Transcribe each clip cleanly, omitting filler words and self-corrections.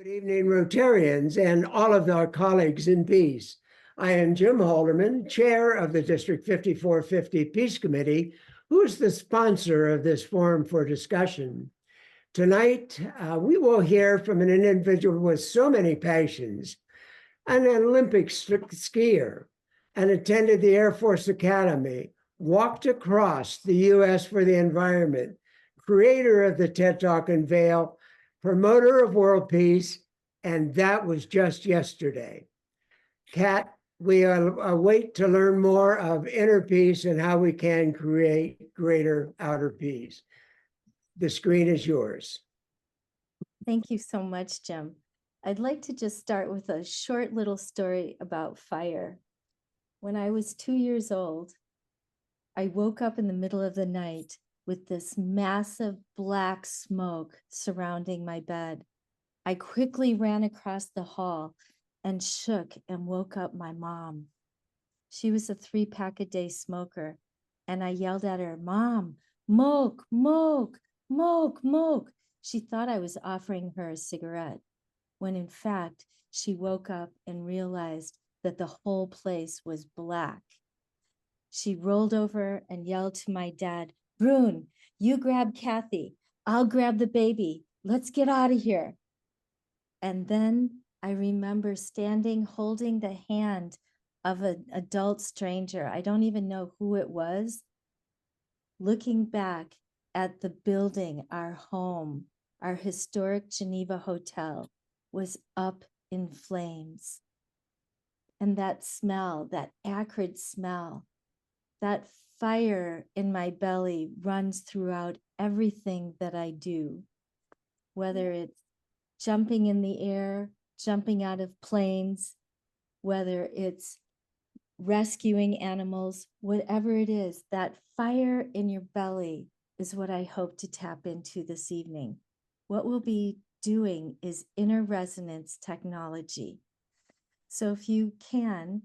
Good evening, Rotarians and all of our colleagues in peace. I am Jim Halderman, chair of the District 5450 Peace Committee, who is the sponsor of this forum for discussion. Tonight, we will hear from an individual with so many passions, an Olympic skier, and attended the Air Force Academy, walked across the U.S. for the environment, creator of the TED Talk Unveil, promoter of world peace, and that was just yesterday. Kat, we await to learn more of inner peace and how we can create greater outer peace. The screen is yours. Thank you so much, Jim. I'd like to just start with a short little story about fire. When I was 2 years old, I woke up in the middle of the night with this massive black smoke surrounding my bed. I quickly ran across the hall and shook and woke up my mom. She was a 3-pack-a-day smoker, and I yelled at her, "Mom, moke, moke, moke, moke." She thought I was offering her a cigarette, when in fact, she woke up and realized that the whole place was black. She rolled over and yelled to my dad, "Brune, you grab Kathy. I'll grab the baby. Let's get out of here." And then I remember standing holding the hand of an adult stranger. I don't even know who it was. Looking back at the building, our home, our historic Geneva hotel was up in flames. And that smell, that acrid smell, that fire in my belly runs throughout everything that I do, whether it's jumping in the air, jumping out of planes, whether it's rescuing animals, whatever it is, that fire in your belly is what I hope to tap into this evening. What we'll be doing is inner resonance technology. So if you can,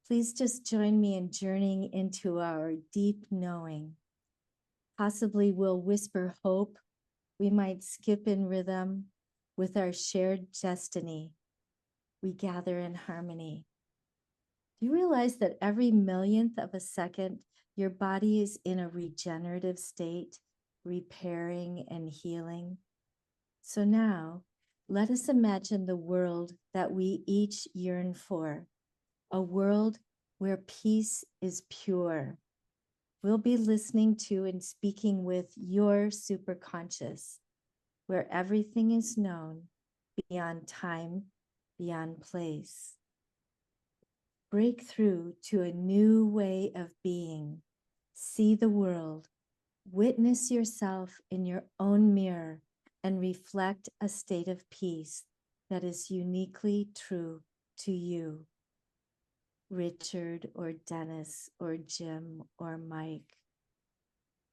please just join me in journeying into our deep knowing. Possibly we'll whisper hope. We might skip in rhythm. With our shared destiny, we gather in harmony. Do you realize that every millionth of a second, your body is in a regenerative state, repairing and healing? So now, let us imagine the world that we each yearn for, a world where peace is pure. We'll be listening to and speaking with your superconscious, where everything is known beyond time, beyond place. Break through to a new way of being. See the world. Witness yourself in your own mirror and reflect a state of peace that is uniquely true to you. Richard or Dennis or Jim or Mike.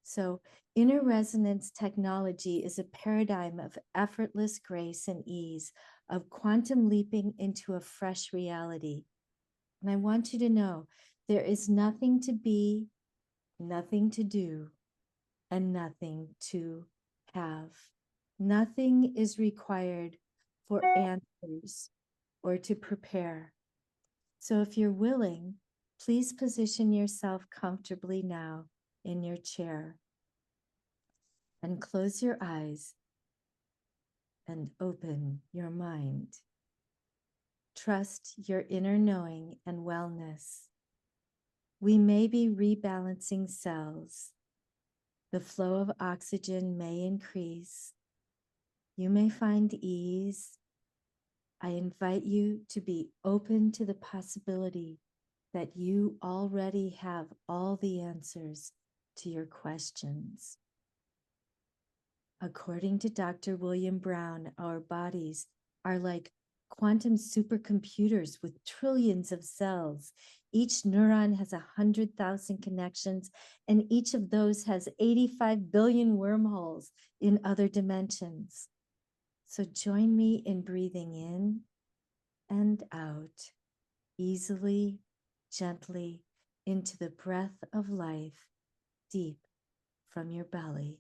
So inner resonance technology is a paradigm of effortless grace and ease, of quantum leaping into a fresh reality. And I want you to know there is nothing to be, nothing to do, and nothing to have. Nothing is required for answers or to prepare. So if you're willing, please position yourself comfortably now in your chair and close your eyes and open your mind. Trust your inner knowing and wellness. We may be rebalancing cells. The flow of oxygen may increase. You may find ease. I invite you to be open to the possibility that you already have all the answers to your questions. According to Dr. William Brown, our bodies are like quantum supercomputers with trillions of cells. Each neuron has 100,000 connections, and each of those has 85 billion wormholes in other dimensions. So join me in breathing in and out, easily, gently, into the breath of life, deep from your belly.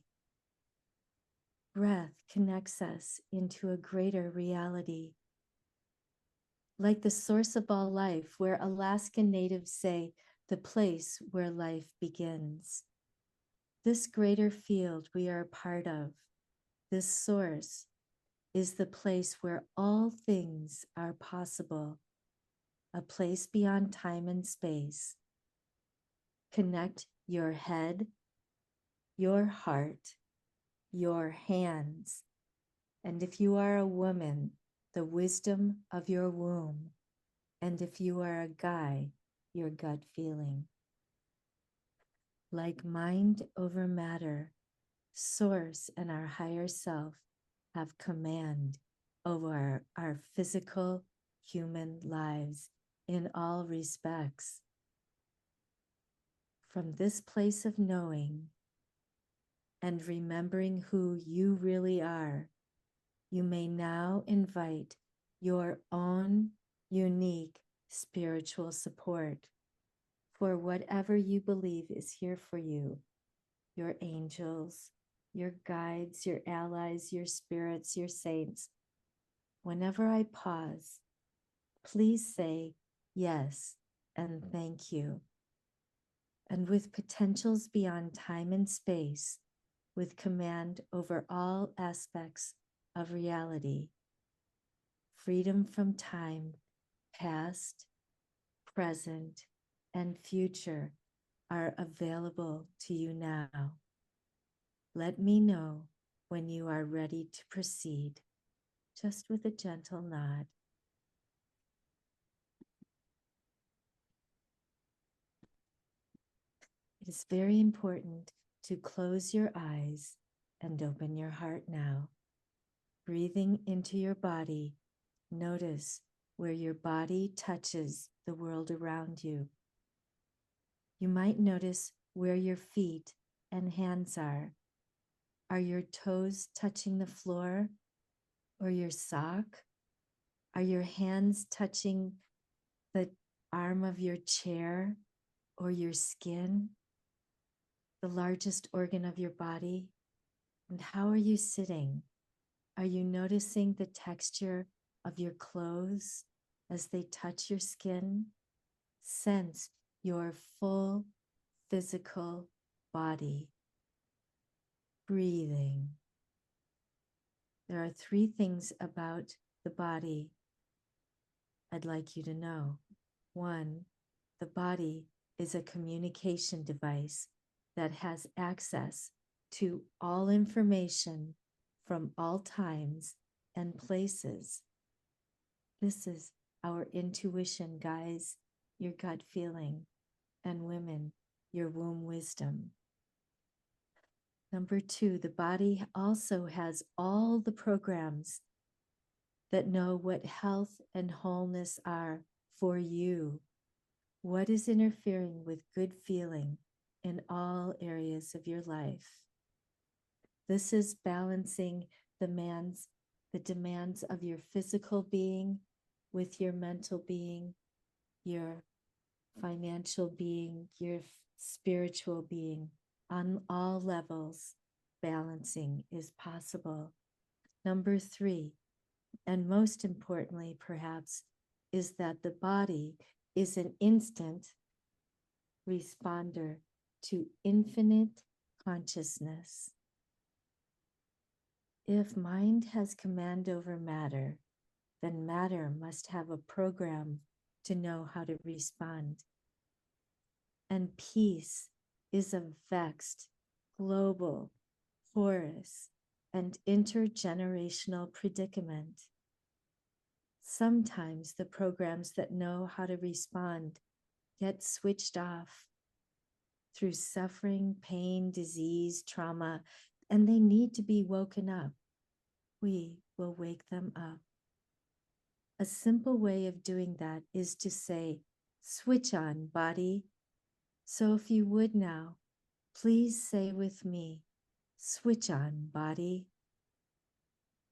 breath connects us into a greater reality. Like the source of all life, where Alaskan natives say, the place where life begins. This greater field we are a part of, this source, is the place where all things are possible, a place beyond time and space. Connect your head, your heart, your hands, and if you are a woman, the wisdom of your womb, and if you are a guy, your gut feeling. Like mind over matter, source and our higher self have command over our physical human lives in all respects. From this place of knowing and remembering who you really are, you may now invite your own unique spiritual support for whatever you believe is here for you, your angels, your guides, your allies, your spirits, your saints. Whenever I pause, please say yes and thank you. And with potentials beyond time and space, with command over all aspects of reality, freedom from time, past, present, and future are available to you now. Let me know when you are ready to proceed, just with a gentle nod. It is very important to close your eyes and open your heart now. Breathing into your body, notice where your body touches the world around you. You might notice where your feet and hands are. Are your toes touching the floor or your sock? Are your hands touching the arm of your chair or your skin, the largest organ of your body? And how are you sitting? Are you noticing the texture of your clothes as they touch your skin? Sense your full physical body. Breathing. There are 3 things about the body I'd like you to know. 1, the body is a communication device that has access to all information from all times and places. This is our intuition, guys, your gut feeling, and women, your womb wisdom. Number 2, the body also has all the programs that know what health and wholeness are for you. What is interfering with good feeling in all areas of your life? This is balancing the demands of your physical being with your mental being, your financial being, your spiritual being. On all levels, balancing is possible. Number 3, and most importantly, perhaps, is that the body is an instant responder to infinite consciousness. If mind has command over matter, then matter must have a program to know how to respond. And peace is a vexed, global, porous, and intergenerational predicament. Sometimes the programs that know how to respond get switched off through suffering, pain, disease, trauma, and they need to be woken up. We will wake them up. A simple way of doing that is to say, switch on, body. So if you would now, please say with me, switch on, body.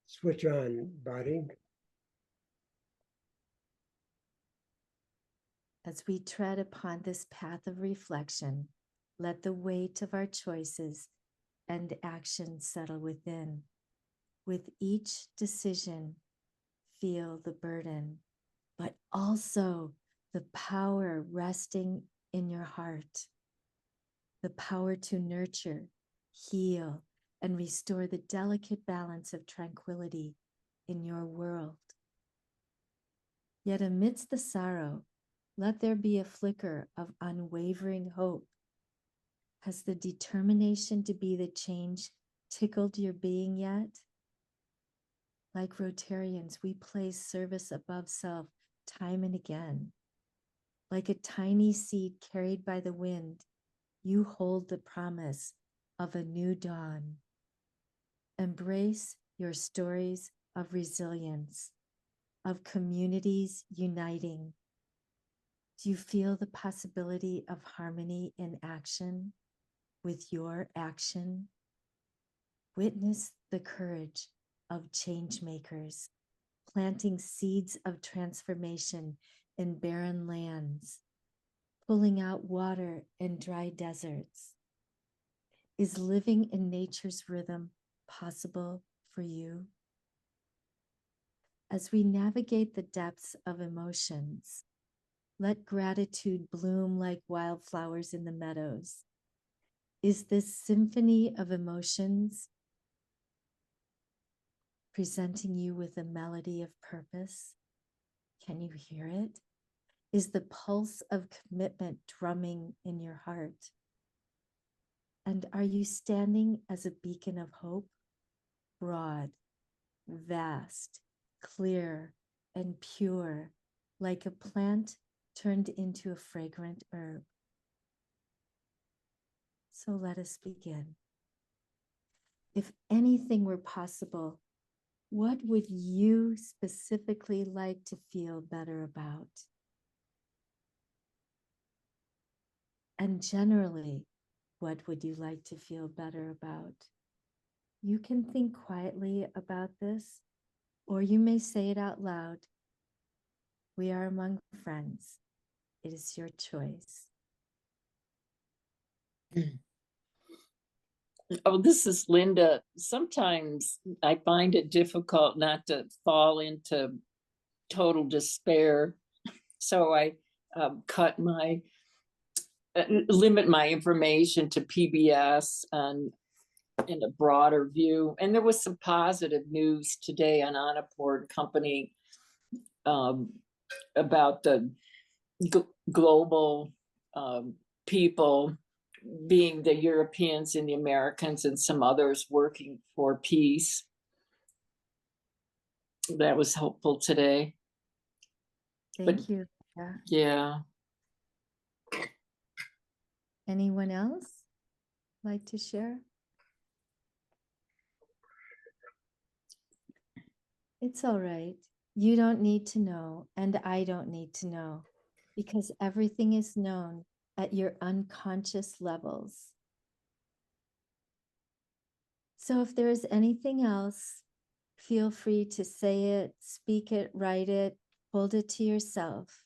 Switch on, body. As we tread upon this path of reflection, let the weight of our choices and actions settle within. With each decision, feel the burden, but also the power resting in your heart, the power to nurture, heal, and restore the delicate balance of tranquility in your world. Yet amidst the sorrow, let there be a flicker of unwavering hope. Has the determination to be the change tickled your being yet? Like Rotarians, we place service above self time and again. Like a tiny seed carried by the wind, you hold the promise of a new dawn. Embrace your stories of resilience, of communities uniting. Do you feel the possibility of harmony in action with your action? Witness the courage of change makers, planting seeds of transformation in barren lands, pulling out water in dry deserts. Is living in nature's rhythm possible for you? As we navigate the depths of emotions, let gratitude bloom like wildflowers in the meadows. Is this symphony of emotions presenting you with a melody of purpose? Can you hear it? Is the pulse of commitment drumming in your heart? And are you standing as a beacon of hope? Broad, vast, clear, and pure, like a plant turned into a fragrant herb. So let us begin. If anything were possible, what would you specifically like to feel better about? And generally, what would you like to feel better about? You can think quietly about this, or you may say it out loud. We are among friends. It is your choice. Oh, this is Linda. Sometimes I find it difficult not to fall into total despair. So I limit my information to PBS and in a broader view. And there was some positive news today on Onaport Company about the global people, being the Europeans and the Americans and some others working for peace. That was helpful today. Thank you. Yeah. Yeah. Anyone else like to share? It's all right. You don't need to know, and I don't need to know, because everything is known at your unconscious levels. So if there is anything else, feel free to say it, speak it, write it, hold it to yourself.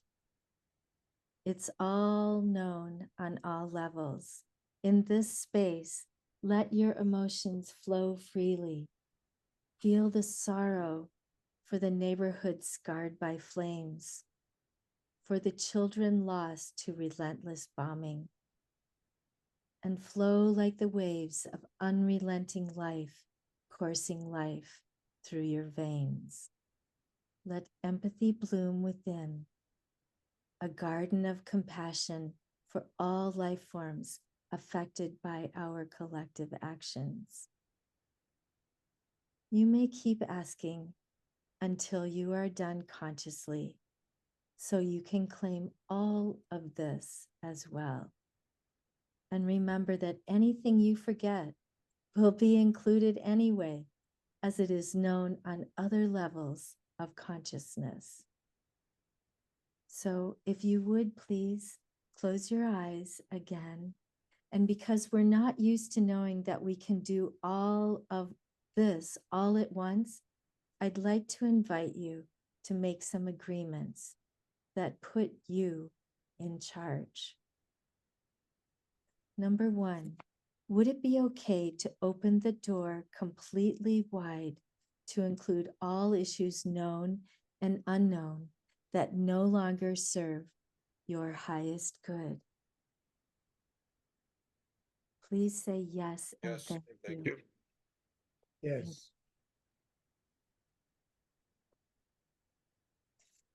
It's all known on all levels. In this space, let your emotions flow freely. Feel the sorrow for the neighborhood scarred by flames, for the children lost to relentless bombing, and flow like the waves of unrelenting life coursing life through your veins. Let empathy bloom within, a garden of compassion for all life forms affected by our collective actions. You may keep asking until you are done consciously, so you can claim all of this as well. And remember that anything you forget will be included anyway, as it is known on other levels of consciousness. So if you would please close your eyes again. And because we're not used to knowing that we can do all of this all at once, I'd like to invite you to make some agreements that put you in charge. Number one, would it be okay to open the door completely wide to include all issues known and unknown that no longer serve your highest good. Please say yes and Yes, thank thank you. you. Yes.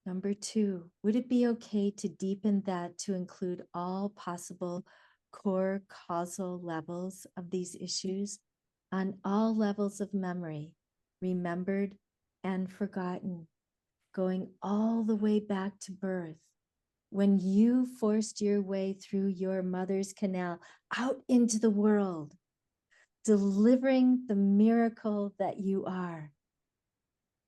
Number 2, would it be okay to deepen that to include all possible core causal levels of these issues on all levels of memory, remembered and forgotten, going all the way back to birth, when you forced your way through your mother's canal out into the world, delivering the miracle that you are,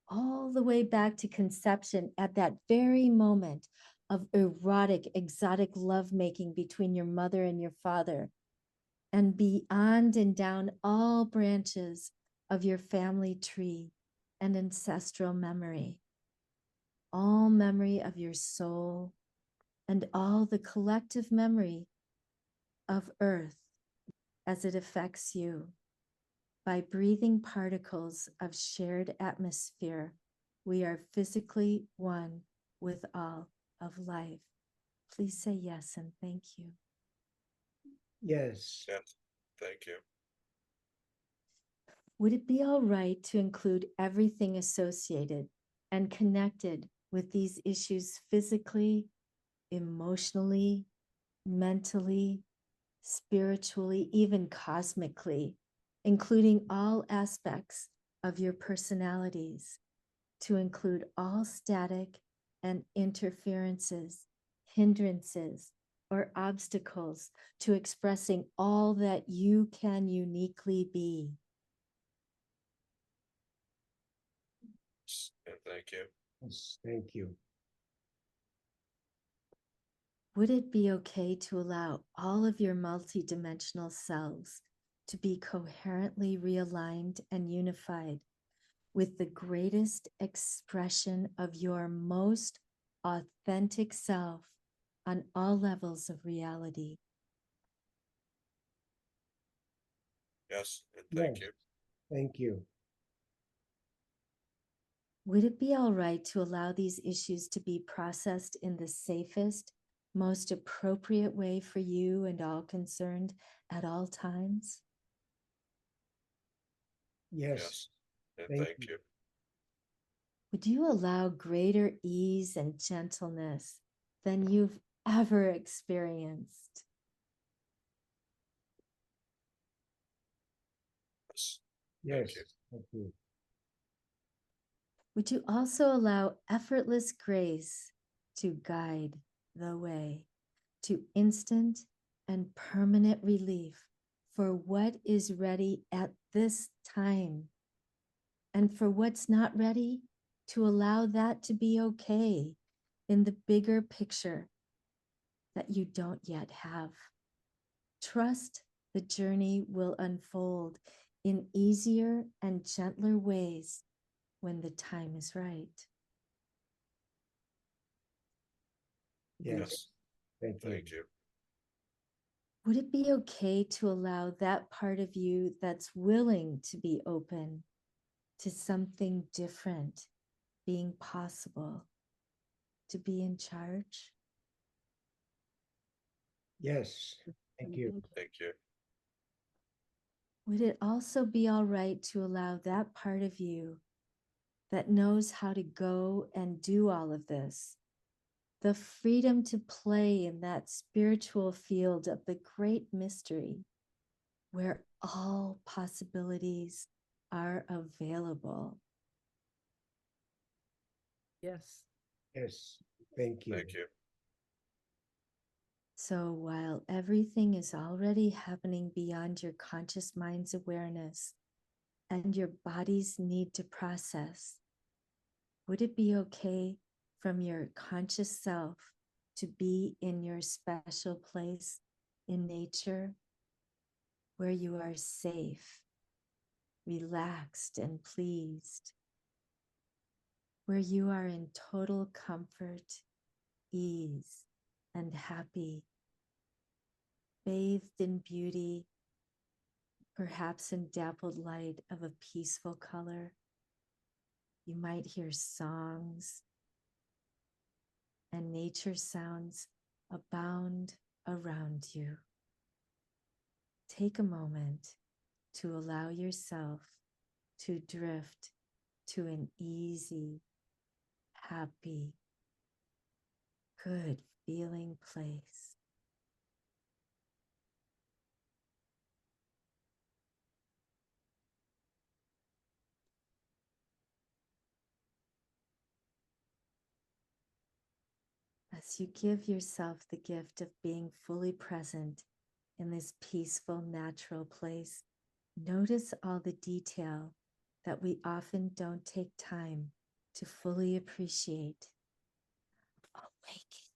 all the way back to conception at that very moment of erotic, exotic lovemaking between your mother and your father, and beyond and down all branches of your family tree and ancestral memory, all memory of your soul, and all the collective memory of Earth as it affects you. By breathing particles of shared atmosphere, we are physically one with all of life. Please say yes and thank you. Yes. Yes, thank you. Would it be all right to include everything associated and connected with these issues physically, emotionally, mentally, spiritually, even cosmically, including all aspects of your personalities, to include all static and interferences, hindrances, or obstacles to expressing all that you can uniquely be? Yes, and thank you. Yes. Thank you. Would it be okay to allow all of your multidimensional selves to be coherently realigned and unified with the greatest expression of your most authentic self on all levels of reality? Yes, and thank Yes. you. Thank you. Would it be all right to allow these issues to be processed in the safest, most appropriate way for you and all concerned at all times? Yes. Yes, and Thank thank you. you. Would you allow greater ease and gentleness than you've ever experienced? Yes, Yes. thank you. Thank you. Would you also allow effortless grace to guide the way to instant and permanent relief for what is ready at this time? And for what's not ready, to allow that to be okay in the bigger picture that you don't yet have. Trust the journey will unfold in easier and gentler ways when the time is right. Yes. Yes, Thank you. thank you. Would it be okay to allow that part of you that's willing to be open to something different being possible to be in charge? Yes. Thank you. Thank you. Would it also be all right to allow that part of you that knows how to go and do all of this, the freedom to play in that spiritual field of the great mystery where all possibilities are available? Yes. Yes. Thank you. Thank you. So while everything is already happening beyond your conscious mind's awareness and your body's need to process, would it be okay from your conscious self to be in your special place in nature where you are safe, relaxed, and pleased, where you are in total comfort, ease, and happy, bathed in beauty, perhaps in dappled light of a peaceful color, You might hear songs and nature sounds abound around you. Take a moment to allow yourself to drift to an easy, happy, good feeling place. As you give yourself the gift of being fully present in this peaceful, natural place, notice all the detail that we often don't take time to fully appreciate. Awaken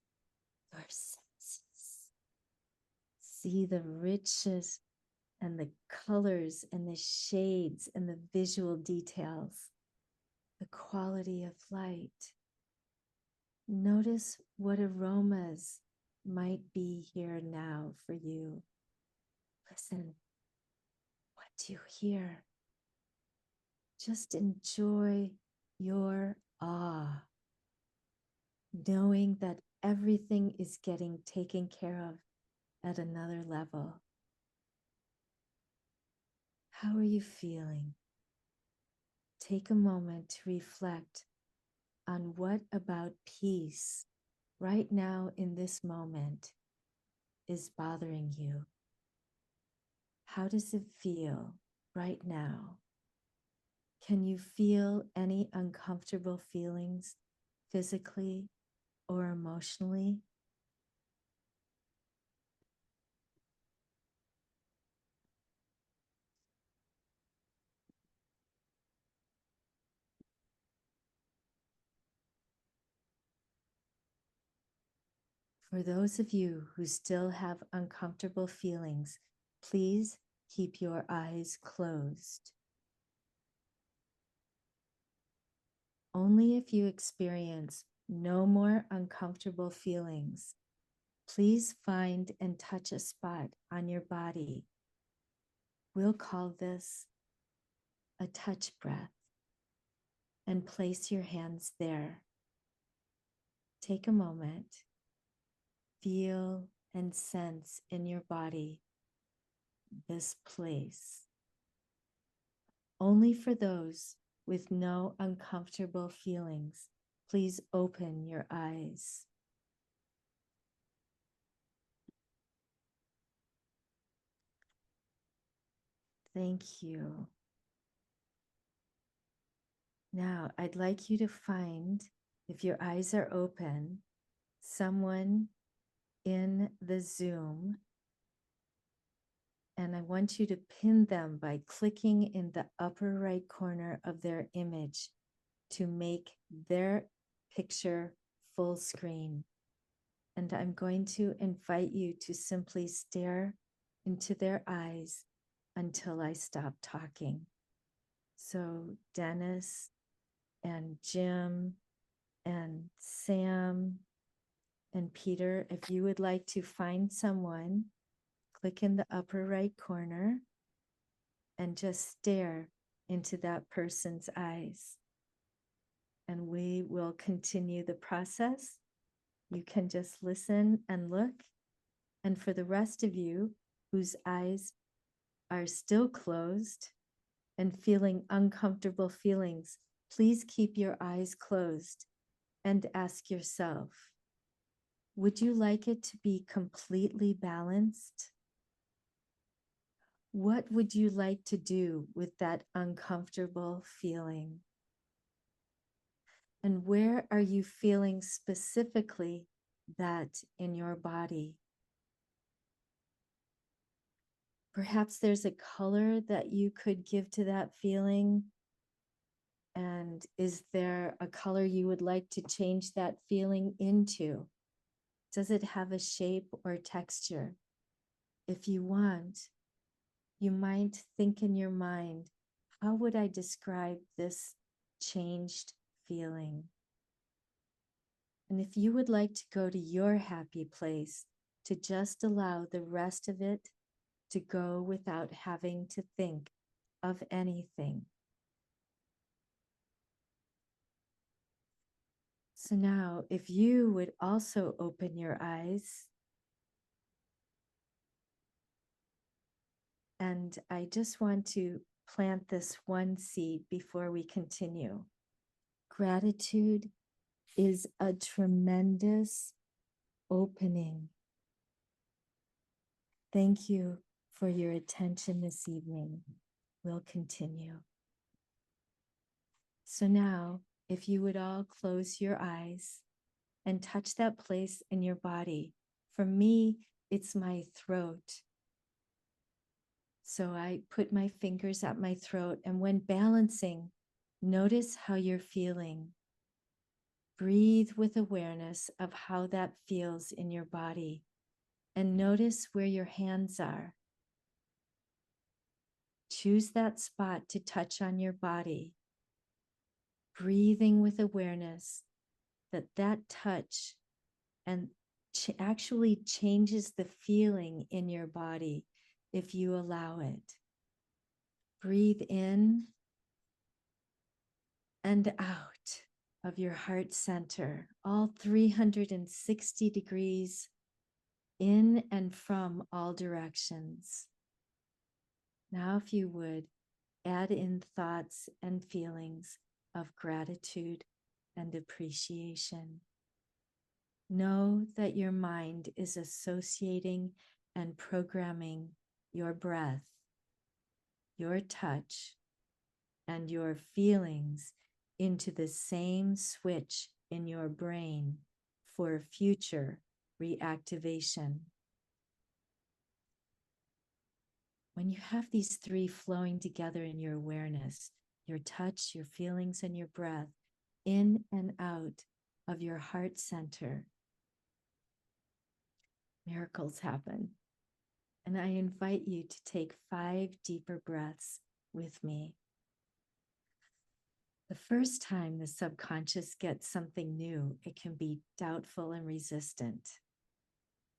your senses. See the riches and the colors and the shades and the visual details, the quality of light. Notice what aromas might be here now for you. Listen, what do you hear? Just enjoy your awe, knowing that everything is getting taken care of at another level. How are you feeling? Take a moment to reflect on what about peace right now in this moment is bothering you. How does it feel right now? Can you feel any uncomfortable feelings physically or emotionally? For those of you who still have uncomfortable feelings, please keep your eyes closed. Only if you experience no more uncomfortable feelings, please find and touch a spot on your body. We'll call this a touch breath, and place your hands there. Take a moment, feel and sense in your body this place. Only for those with no uncomfortable feelings, please open your eyes. Thank you. Now, I'd like you to find, if your eyes are open, someone in the Zoom, and I want you to pin them by clicking in the upper right corner of their image to make their picture full screen. And I'm going to invite you to simply stare into their eyes until I stop talking. So Dennis and Jim and Sam and Peter, if you would like to find someone, click in the upper right corner and just stare into that person's eyes. And we will continue the process. You can just listen and look. And for the rest of you whose eyes are still closed and feeling uncomfortable feelings, please keep your eyes closed and ask yourself, would you like it to be completely balanced? What would you like to do with that uncomfortable feeling? And where are you feeling specifically that in your body? Perhaps there's a color that you could give to that feeling. And is there a color you would like to change that feeling into? Does it have a shape or texture? If you want, you might think in your mind, how would I describe this changed feeling? And if you would like to go to your happy place, to just allow the rest of it to go without having to think of anything. So now, if you would also open your eyes, and I just want to plant this one seed before we continue. Gratitude is a tremendous opening. Thank you for your attention this evening. We'll continue. So now, if you would all close your eyes and touch that place in your body. For me, it's my throat. So I put my fingers at my throat, and when balancing, notice how you're feeling. Breathe with awareness of how that feels in your body, and notice where your hands are. Choose that spot to touch on your body, breathing with awareness that that touch and actually changes the feeling in your body if you allow it. Breathe in and out of your heart center, all 360 degrees in and from all directions. Now, if you would, add in thoughts and feelings of gratitude and appreciation. Know that your mind is associating and programming your breath, your touch, and your feelings into the same switch in your brain for future reactivation. When you have these three flowing together in your awareness, your touch, your feelings, and your breath, in and out of your heart center, miracles happen. And I invite you to take 5 deeper breaths with me. The first time the subconscious gets something new, it can be doubtful and resistant.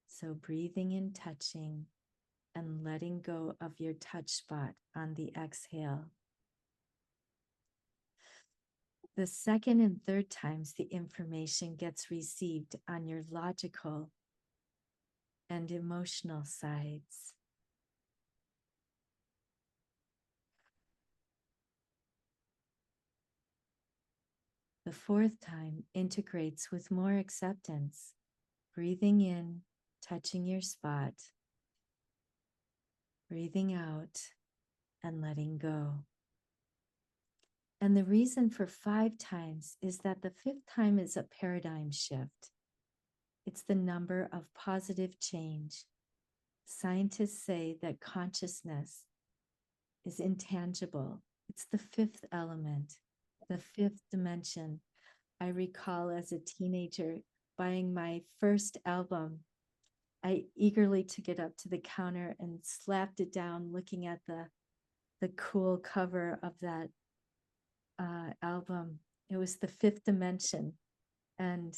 So breathing in, touching, and letting go of your touch spot on the exhale. The second and third times the information gets received on your logical and emotional sides. The fourth time integrates with more acceptance, breathing in, touching your spot, breathing out, and letting go. And the reason for 5 times is that the 5th time is a paradigm shift. It's the number of positive change. Scientists say that consciousness is intangible. It's the 5th element, the 5th dimension. I recall as a teenager buying my first album. I eagerly took it up to the counter and slapped it down, looking at the cool cover of that album. It was the 5th dimension, and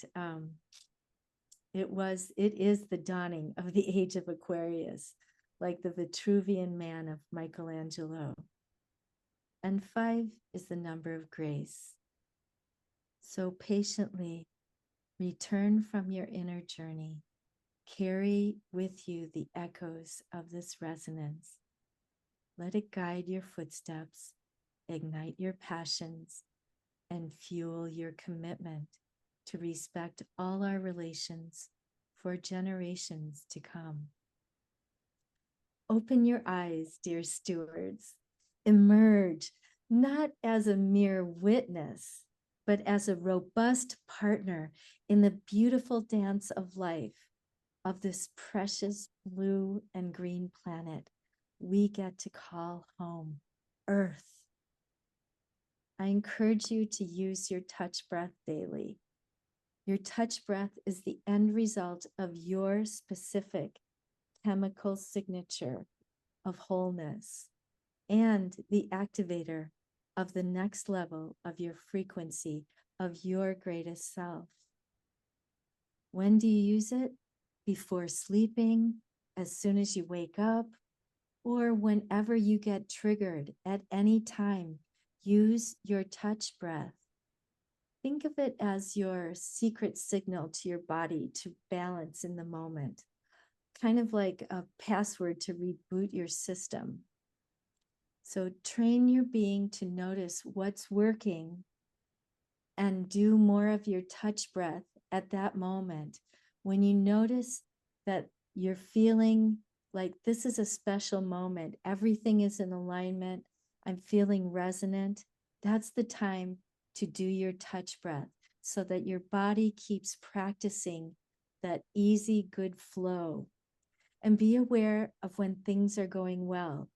it is the dawning of the age of Aquarius, like the Vitruvian Man of Michelangelo. And 5 is the number of grace. So patiently return from your inner journey. Carry with you the echoes of this resonance. Let it guide your footsteps, ignite your passions, and fuel your commitment to respect all our relations for generations to come. Open your eyes, dear stewards. Emerge not as a mere witness, but as a robust partner in the beautiful dance of life of this precious blue and green planet we get to call home, Earth. I encourage you to use your touch breath daily. Your touch breath is the end result of your specific chemical signature of wholeness and the activator of the next level of your frequency of your greatest self. When do you use it? Before sleeping, as soon as you wake up, or whenever you get triggered at any time. Use your touch breath. Think of it as your secret signal to your body to balance in the moment, kind of like a password to reboot your system. So train your being to notice what's working and do more of your touch breath at that moment. When you notice that you're feeling like this is a special moment, everything is in alignment, I'm feeling resonant, that's the time to do your touch breath so that your body keeps practicing that easy, good flow. And be aware of when things are going well,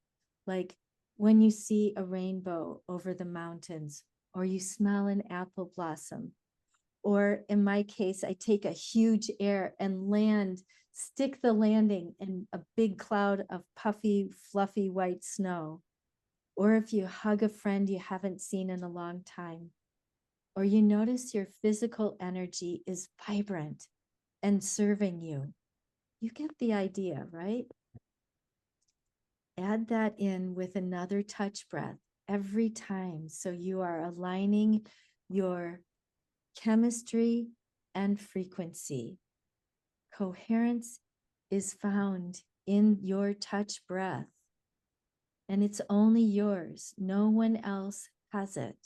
like when you see a rainbow over the mountains, or you smell an apple blossom, or in my case, I take a huge air and land, stick the landing in a big cloud of puffy, fluffy white snow. Or if you hug a friend you haven't seen in a long time, or you notice your physical energy is vibrant and serving you. You get the idea, right? Add that in with another touch breath every time. So you are aligning your chemistry and frequency. Coherence is found in your touch breath, and it's only yours. No one else has it.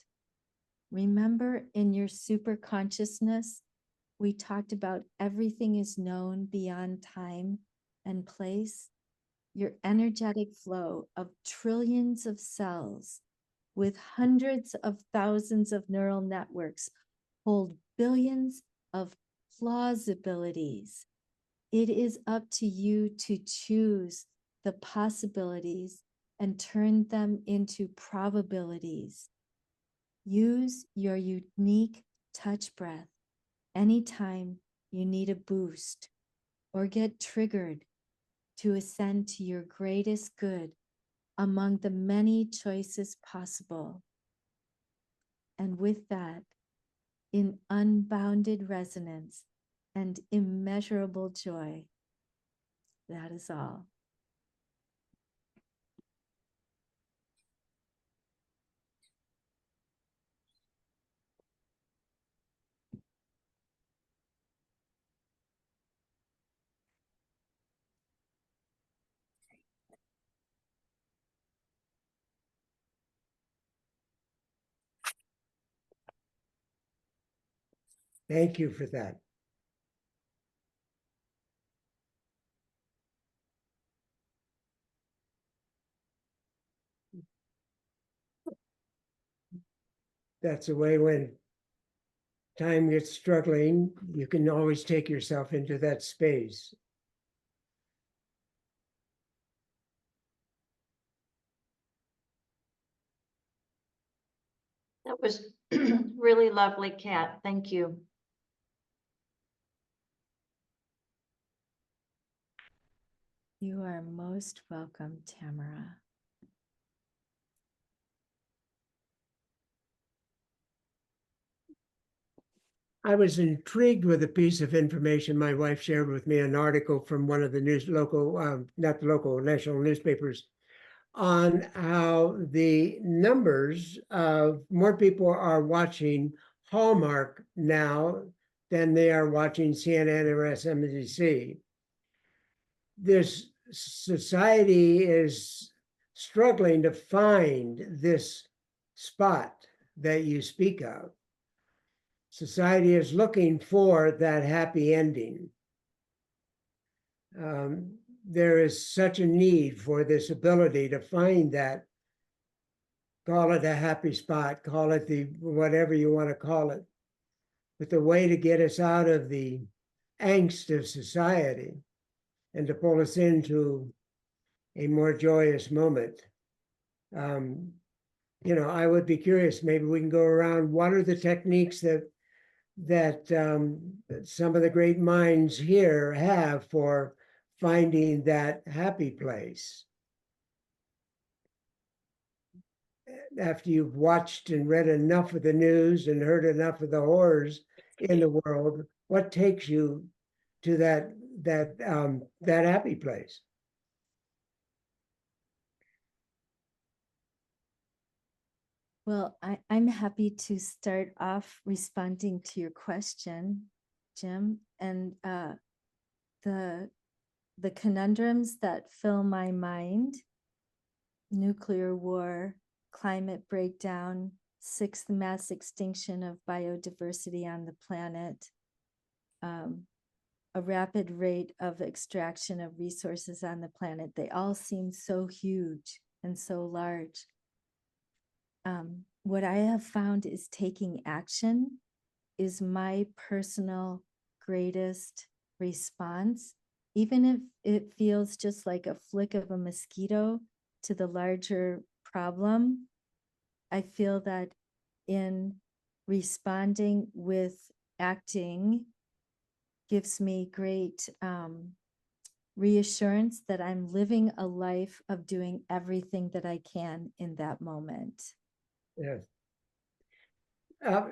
Remember, in your super consciousness, we talked about everything is known beyond time and place. Your energetic flow of trillions of cells with hundreds of thousands of neural networks hold billions of plausibilities. It is up to you to choose the possibilities and turn them into probabilities. Use your unique touch breath anytime you need a boost or get triggered to ascend to your greatest good among the many choices possible. And with that, in unbounded resonance and immeasurable joy, that is all. Thank you for that. That's the way when time gets struggling, you can always take yourself into that space. That was really lovely, Kat. Thank you. You are most welcome, Tamara. I was intrigued with a piece of information my wife shared with me, an article from one of the not the local, national newspapers, on how the numbers of more people are watching Hallmark now than they are watching CNN or MSNBC. This society is struggling to find this spot that you speak of. Society is looking for that happy ending. There is such a need for this ability to find that, call it a happy spot, call it the whatever you want to call it, but the way to get us out of the angst of society and to pull us into a more joyous moment. I would be curious, maybe we can go around, what are the techniques that some of the great minds here have for finding that happy place? After you've watched and read enough of the news and heard enough of the horrors in the world, what takes you to that happy place? Well, I'm happy to start off responding to your question, Jim, and the conundrums that fill my mind: nuclear war, climate breakdown, sixth mass extinction of biodiversity on the planet, a rapid rate of extraction of resources on the planet. They all seem so huge and so large. What I have found is taking action is my personal greatest response, even if it feels just like a flick of a mosquito to the larger problem. I feel that in responding with acting gives me great reassurance that I'm living a life of doing everything that I can in that moment. Yes.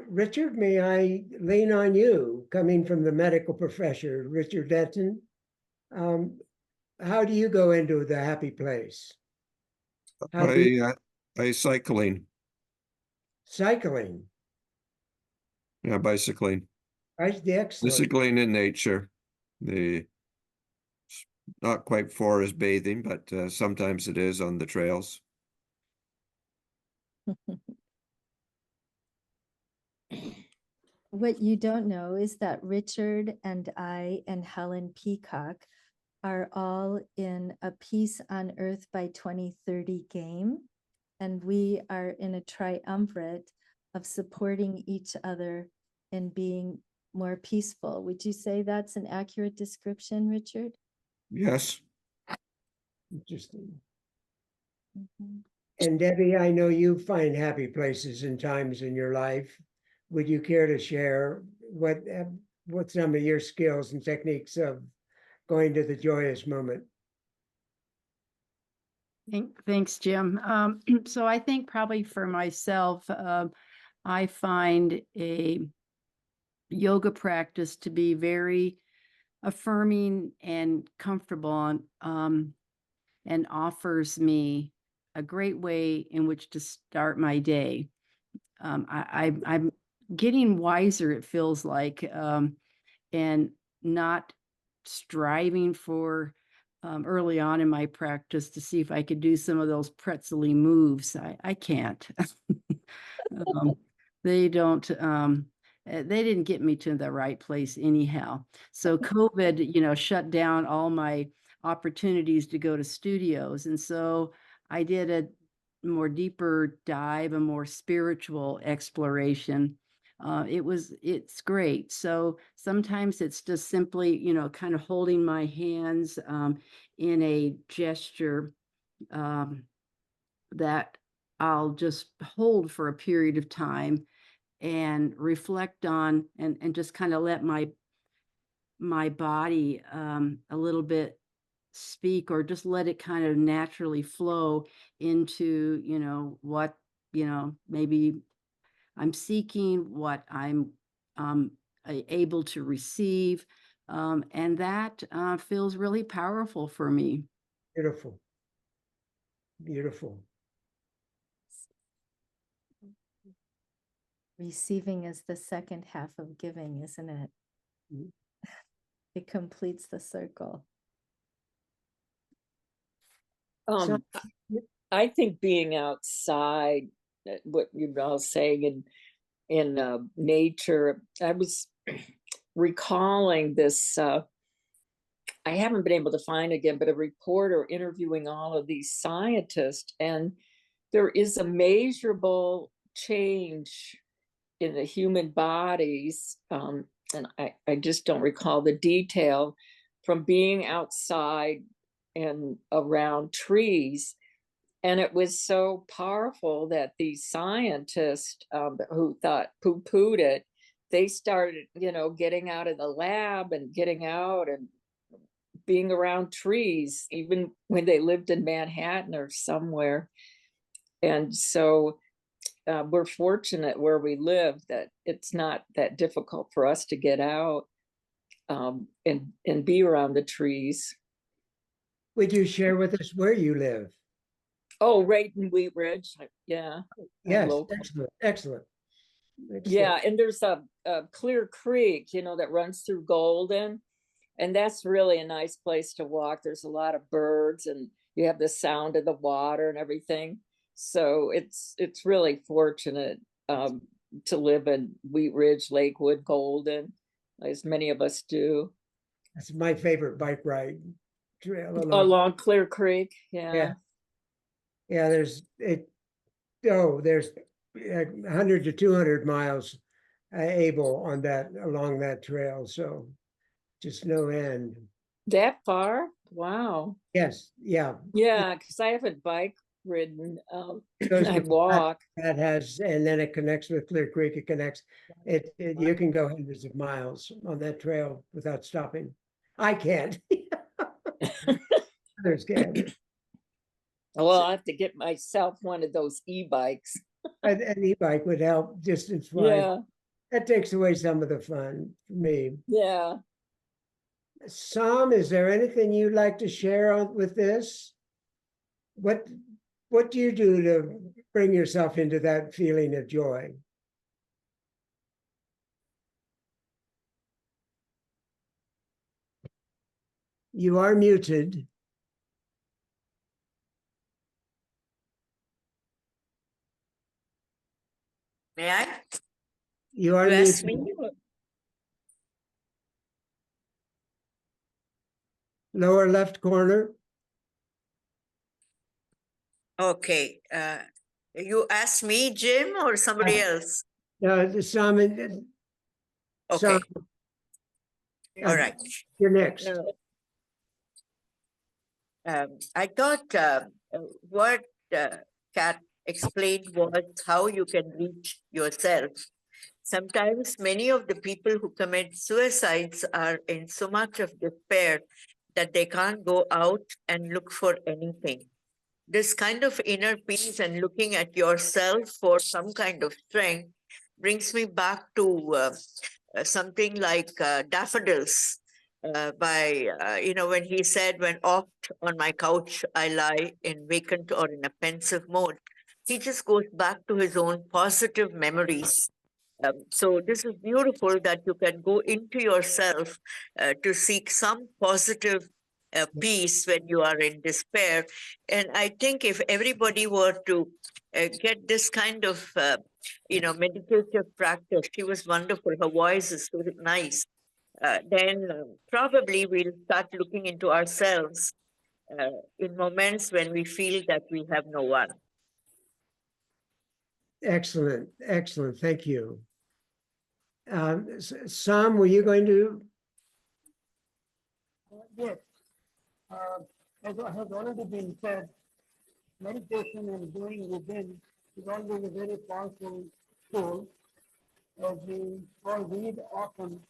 Richard, may I lean on you, coming from the medical profession, Richard Denton? How do you go into the happy place? How do you, I cycling, cycling? yeah, bicycling, Excellent. bicycling in nature. The not quite forest bathing, but sometimes it is on the trails. What you don't know is that Richard and I and Helen Peacock are all in a Peace on Earth by 2030 game. And we are in a triumvirate of supporting each other and being more peaceful. Would you say that's an accurate description, Richard? Yes. Interesting. Mhm. And Debbie, I know you find happy places and times in your life. Would you care to share what some of your skills and techniques of going to the joyous moment? Thanks, Jim. So I think probably for myself, I find a yoga practice to be very affirming and comfortable, and offers me a great way in which to start my day. I'm getting wiser, it feels like, and not striving for early on in my practice to see if I could do some of those pretzel-y moves. I can't. They don't, they didn't get me to the right place anyhow. So COVID, shut down all my opportunities to go to studios. And so I did a more deeper dive, a more spiritual exploration. It's great. So sometimes it's just simply, kind of holding my hands in a gesture that I'll just hold for a period of time and reflect on, and just kind of let my body a little bit speak, or just let it kind of naturally flow into, what, maybe I'm seeking, what I'm able to receive. And that feels really powerful for me. Beautiful. Beautiful. Receiving is the second half of giving, isn't it? Mhm. It completes the circle. So- I think being outside, what you're all saying, in nature, I was recalling this. I haven't been able to find again, but a reporter interviewing all of these scientists, and there is a measurable change in the human bodies, and I just don't recall the detail, from being outside and around trees. And it was so powerful that these scientists who thought poo-pooed it, they started, getting out of the lab and getting out and being around trees, even when they lived in Manhattan or somewhere. And so we're fortunate where we live that it's not that difficult for us to get out and be around the trees. Would you share with us where you live? Oh, right in Wheat Ridge. Yeah. Yes, local. excellent, excellent. Yeah, Excellent. and there's a Clear Creek, that runs through Golden. And that's really a nice place to walk. There's a lot of birds and you have the sound of the water and everything. So it's really fortunate to live in Wheat Ridge, Lakewood, Golden, as many of us do. That's my favorite bike ride trail Along Clear Creek, Yeah. yeah. Yeah, there's 100 to 200 miles able on that, along that trail, so just no end. That far? Wow. Yes, yeah. Yeah, because I haven't bike ridden. Goes I with walk. That has, and then it connects with Clear Creek, it connects, you can go hundreds of miles on that trail without stopping. I can't. Others can. Well, I'll have to get myself one of those e-bikes. An e-bike would help distance-wise. Yeah, That takes away some of the fun for me. yeah. Sam, is there anything you'd like to share with this? What do you do to bring yourself into that feeling of joy? You are muted. May I? You are You asked muted. me? Lower left corner. Okay. You asked me, Jim, or somebody else? Sam, Okay, all right. you're next. I thought what Kat explained was how you can reach yourself. Sometimes many of the people who commit suicides are in so much of despair that they can't go out and look for anything. This kind of inner peace and looking at yourself for some kind of strength brings me back to something like Daffodils by, when he said, when oft on my couch I lie in vacant or in a pensive mode. He just goes back to his own positive memories. So this is beautiful that you can go into yourself to seek some positive peace when you are in despair. And I think if everybody were to get this kind of, meditative practice, she was wonderful. Her voice is so nice. Then probably we'll start looking into ourselves in moments when we feel that we have no one. Excellent, excellent. Thank you. Sam, were you going to? Yes. As has already been said, meditation and doing within is always a very powerful tool. As we all read often,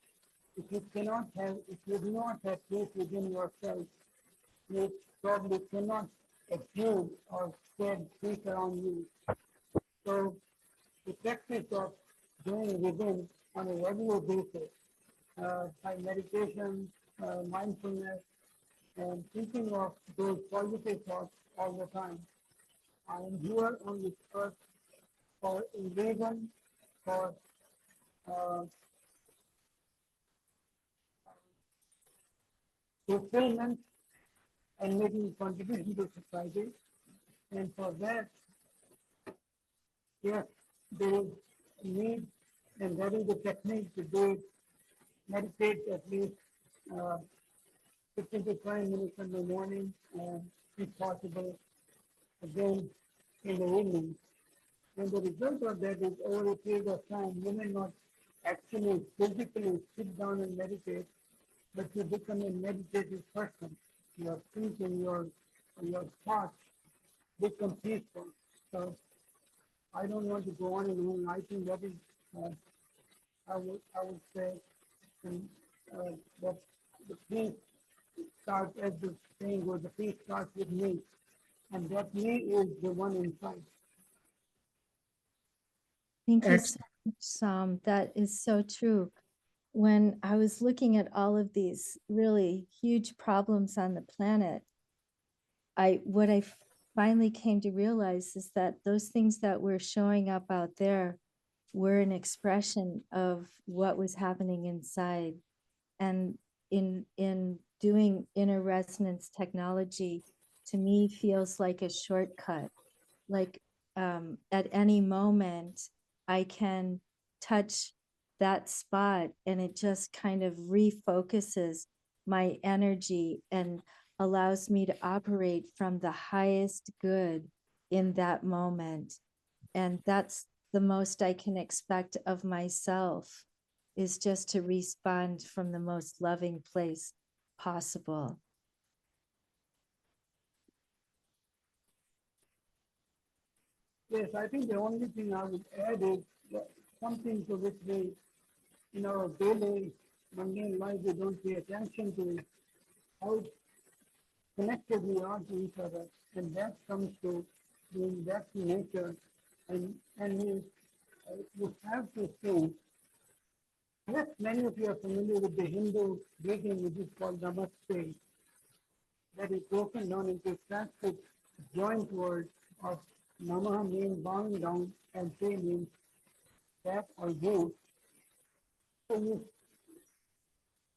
if you do not have faith within yourself, you probably cannot exude or spread peace around you. So the practice of doing within on a regular basis, by meditation, mindfulness, and thinking of those positive thoughts all the time. I am here on this earth for a reason, for fulfillment and making a contribution to society. And for that, yes, there is a need, and that is the technique to do it. Meditate at least 15 to 20 minutes in the morning, and if possible, again in the evening. And the result of that is over a period of time, you may not actually physically sit down and meditate, but you become a meditative person. Your thinking, your thoughts become peaceful. So I don't want to go on and on. I think that is, I would say, that the peace starts, as the saying goes, the peace starts with me, and that me is the one inside. Thank you so much, Sam. That is so true. When I was looking at all of these really huge problems on the planet, what I finally came to realize is that those things that were showing up out there were an expression of what was happening inside. And in doing inner resonance technology, to me feels like a shortcut. Like at any moment, I can touch that spot and it just kind of refocuses my energy and allows me to operate from the highest good in that moment. And that's the most I can expect of myself, is just to respond from the most loving place possible. Yes, I think the only thing I would add is that something to which we, in our daily mundane life, we don't pay attention to how connected we are to each other, and that comes to being back to nature, and you have to think. Yes, many of you are familiar with the Hindu greeting, which is called Namaste, that is broken down into Sanskrit joint words of Namaha means bowing down and Te means that or good. So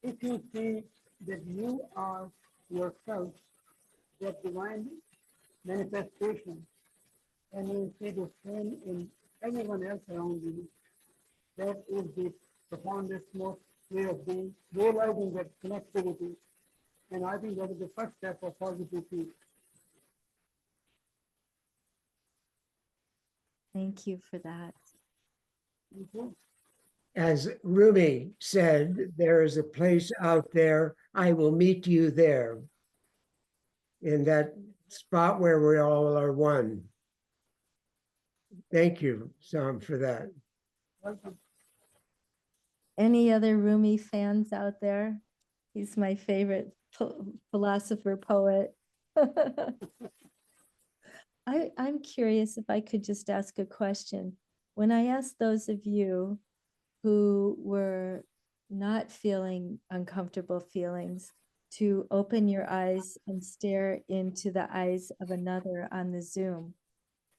if you see that you are yourself, that divine manifestation, and you see the same in everyone else around you, that is the profoundest, most way of being, realizing that connectivity. And I think that is the first step of positive peace. Thank you for that. Thank you. As Rumi said, there is a place out there. I will meet you there, in that spot where we all are one. Thank you, Sam, for that. Welcome. Any other Rumi fans out there? He's my favorite philosopher poet. I'm curious if I could just ask a question. When I asked those of you who were not feeling uncomfortable feelings to open your eyes and stare into the eyes of another on the Zoom,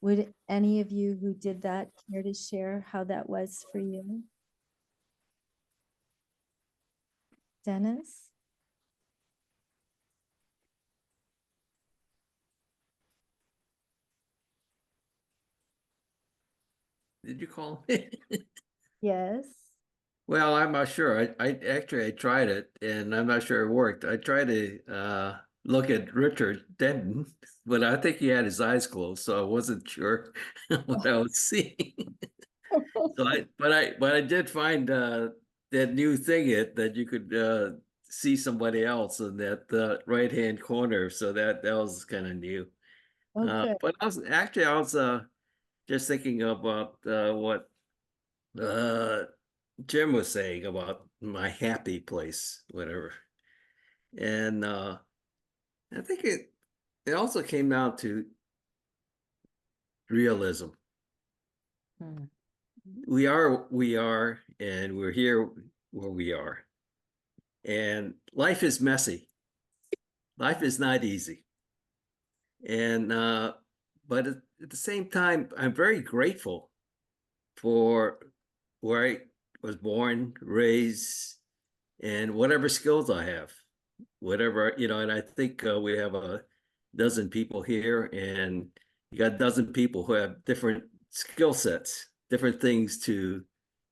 would any of you who did that care to share how that was for you? Dennis? Did you call me? Yes. Well, I'm not sure. I actually I tried it and I'm not sure it worked. I tried to look at Richard Denton, but I think he had his eyes closed, so I wasn't sure what I was seeing. So but I did find that new thing that you could see somebody else in that right hand corner. So that was kind of new. Okay. But I was just thinking about what Jim was saying about my happy place, whatever. And I think it also came down to realism. Hmm. We are, and we're here where we are. And life is messy. Life is not easy. And but at the same time, I'm very grateful for where I was born, raised, and whatever skills I have, whatever, and I think we have a dozen people here, and you got a dozen people who have different skill sets, different things to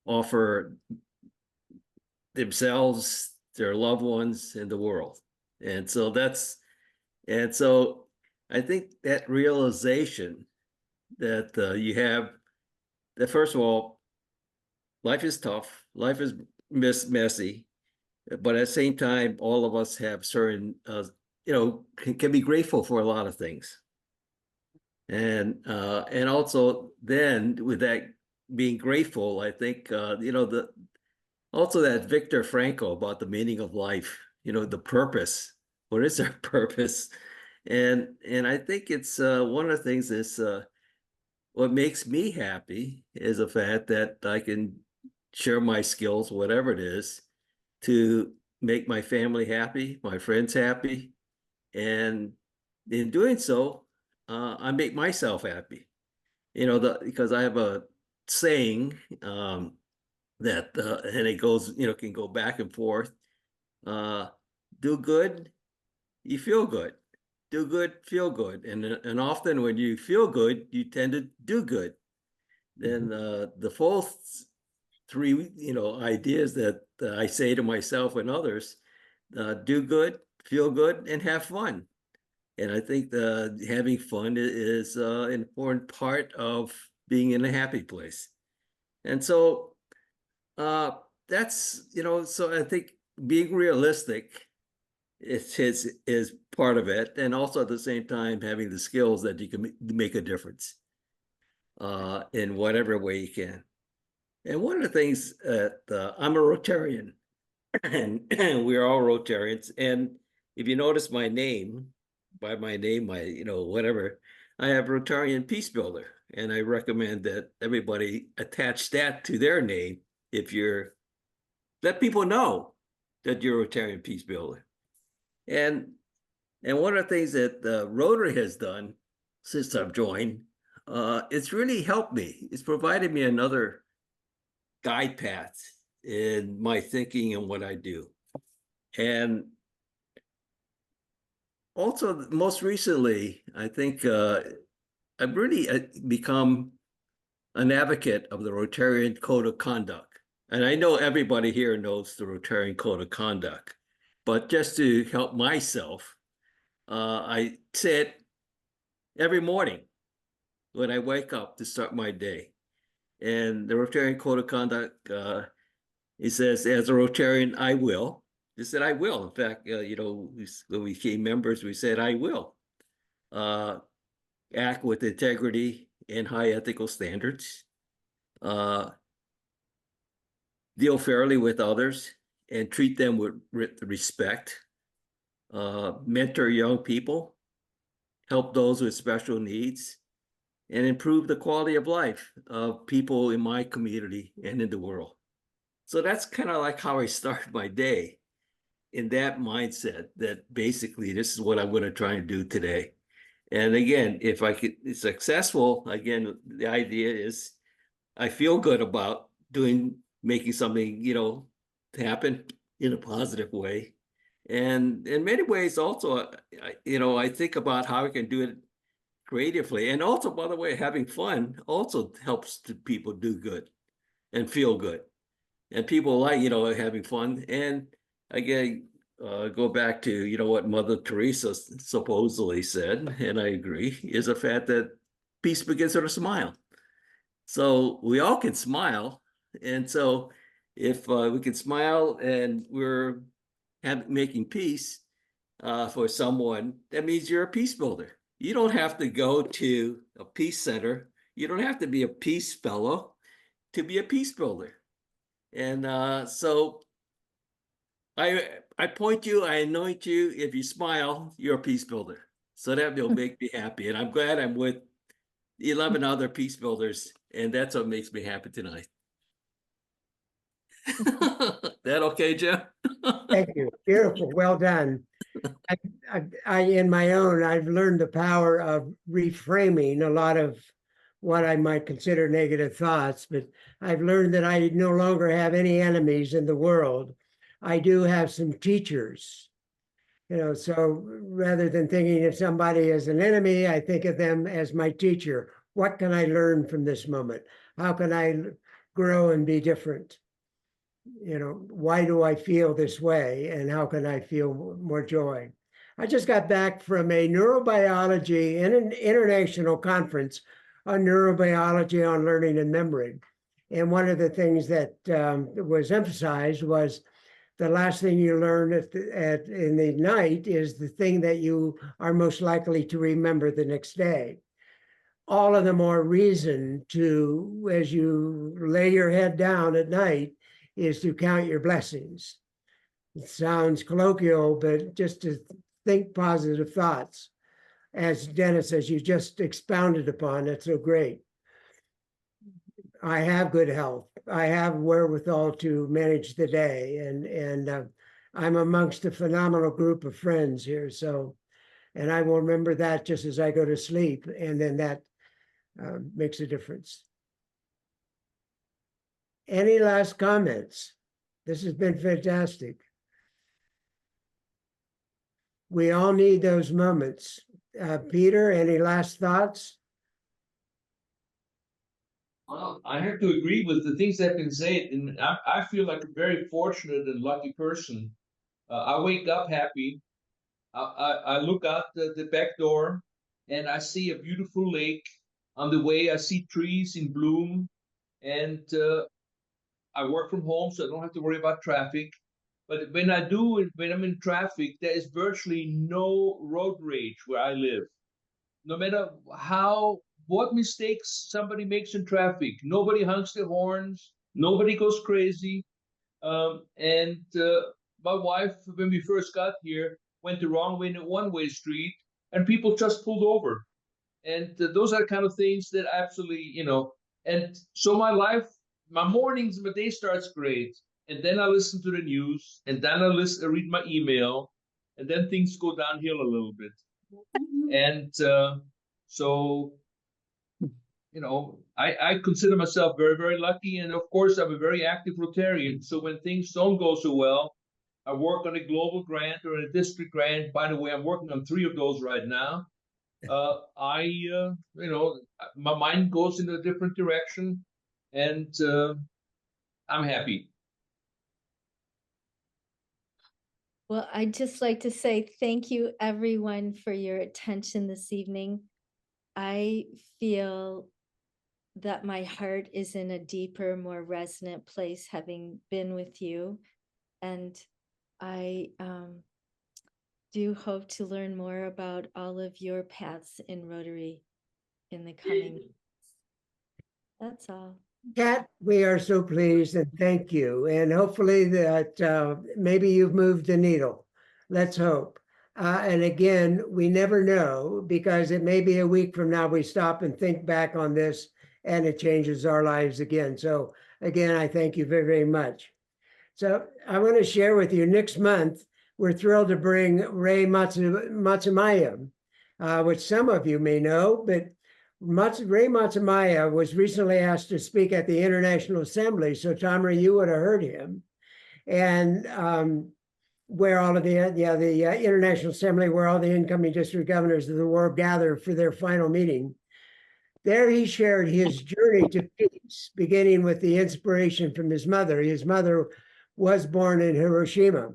offer themselves, their loved ones, and the world. And so I think that realization that you have that, first of all, life is tough, life is messy, but at the same time, all of us have certain, can be grateful for a lot of things. And also then with that being grateful, I think, also that Viktor Frankl about the meaning of life, the purpose, what is our purpose? And I think it's one of the things is what makes me happy is the fact that I can share my skills, whatever it is, to make my family happy, my friends happy. And in doing so, I make myself happy. Because I have a saying that and it goes, can go back and forth. Do good, you feel good. Do good, feel good. And often when you feel good, you tend to do good. Then the fourth three, ideas that I say to myself and others, do good, feel good, and have fun. And I think having fun is an important part of being in a happy place. And so that's, so I think being realistic is part of it. And also at the same time, having the skills that you can make a difference in whatever way you can. And one of the things that I'm a Rotarian, and we're all Rotarians. And if you notice my name, by my name, whatever, I have Rotarian Peace Builder. And I recommend that everybody attach that to their name if let people know that you're a Rotarian Peace Builder. And one of the things that Rotary has done since I've joined, it's really helped me. It's provided me another guide path in my thinking and what I do. And also, most recently, I think I've really become an advocate of the Rotarian Code of Conduct. And I know everybody here knows the Rotarian Code of Conduct, but just to help myself, I say it every morning when I wake up to start my day. And the Rotarian Code of Conduct, it says, as a Rotarian, I will. It said, I will. In fact, when we became members, we said, I will act with integrity and high ethical standards, deal fairly with others and treat them with respect, mentor young people, help those with special needs, and improve the quality of life of people in my community and in the world. So that's kind of like how I start my day, in that mindset that basically this is what I'm going to try and do today. And again, if I could be successful, again, the idea is I feel good about making something, happen in a positive way. And in many ways also, I think about how I can do it creatively. And also, by the way, having fun also helps people do good and feel good. And people like, having fun. And again, go back to, what Mother Teresa supposedly said, and I agree, is the fact that peace begins with a smile. So we all can smile. And so if we can smile and we're making peace for someone, that means you're a peace builder. You don't have to go to a peace center. You don't have to be a peace fellow to be a peace builder. And so I point you, I anoint you. If you smile, you're a peace builder. So that will make me happy. And I'm glad I'm with 11 other peace builders. And that's what makes me happy tonight. That okay, Jeff? Thank you. Beautiful. Well done. In my own, I've learned the power of reframing a lot of what I might consider negative thoughts, but I've learned that I no longer have any enemies in the world. I do have some teachers, so rather than thinking of somebody as an enemy, I think of them as my teacher. What can I learn from this moment? How can I grow and be different? Why do I feel this way? And how can I feel more joy? I just got back from a neurobiology and an international conference on neurobiology on learning and memory. And one of the things that was emphasized was the last thing you learn in the night is the thing that you are most likely to remember the next day. All of the more reason to, as you lay your head down at night, is to count your blessings. It sounds colloquial, but just to think positive thoughts. As Dennis, as you just expounded upon, that's so great. I have good health. I have wherewithal to manage the day, and I'm amongst a phenomenal group of friends here. So And I will remember that just as I go to sleep, and then that makes a difference. Any last comments? This has been fantastic. We all need those moments. Peter, any last thoughts? Well, I have to agree with the things that have been said, and I feel like a very fortunate and lucky person. I wake up happy. I look out the back door, and I see a beautiful lake. On the way, I see trees in bloom, and I work from home, so I don't have to worry about traffic. But when I'm in traffic, there is virtually no road rage where I live. No matter what mistakes somebody makes in traffic, nobody honks their horns, nobody goes crazy. And my wife, when we first got here, went the wrong way in a one-way street, and people just pulled over. And those are kind of things that absolutely, and so my mornings, my day starts great. And then I listen to the news, and then I read my email, and then things go downhill a little bit. And so, I consider myself very, very lucky. And of course, I'm a very active Rotarian. So when things don't go so well, I work on a global grant or a district grant. By the way, I'm working on 3 of those right now. My mind goes in a different direction, and I'm happy. Well, I'd just like to say thank you, everyone, for your attention this evening. I feel that my heart is in a deeper, more resonant place having been with you. And I do hope to learn more about all of your paths in Rotary in the coming weeks. That's all. Kat, we are so pleased and thank you. And hopefully that maybe you've moved the needle. Let's hope. And again, we never know, because it may be a week from now we stop and think back on this and it changes our lives again. So again, I thank you very, very much. So I want to share with you, next month, we're thrilled to bring Ray Matsumaya, which some of you may know, but Ray Matsumaya was recently asked to speak at the International Assembly. So Tamara, you would have heard him. And where all of the International Assembly, where all the incoming district governors of the world gather for their final meeting. There he shared his journey to peace, beginning with the inspiration from his mother. His mother was born in Hiroshima.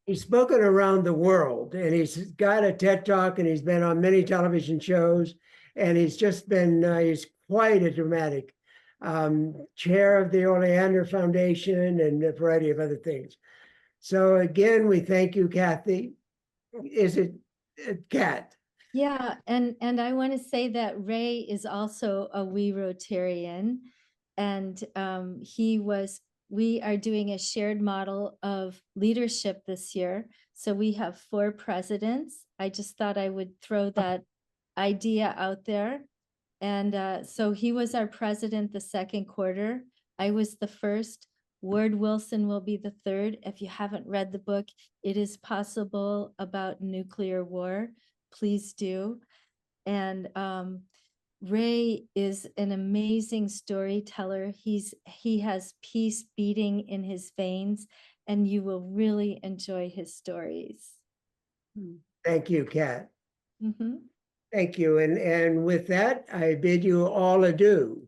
He's spoken around the world, and he's got a TED Talk, and he's been on many television shows, and he's just been, he's quite a dramatic chair of the Oleander Foundation and a variety of other things. So again, we thank you, Kathy. Is it Kat? Yeah, and I want to say that Ray is also a wee Rotarian, and we are doing a shared model of leadership this year. So we have 4 presidents. I just thought I would throw that idea out there. And so he was our president the 2nd quarter. I was the first. Ward Wilson will be the 3rd. If you haven't read the book, It Is Possible About Nuclear War, please do. And Ray is an amazing storyteller. He has peace beating in his veins, and you will really enjoy his stories. Thank you, Kat. Mm-hmm. Thank you. And with that, I bid you all adieu.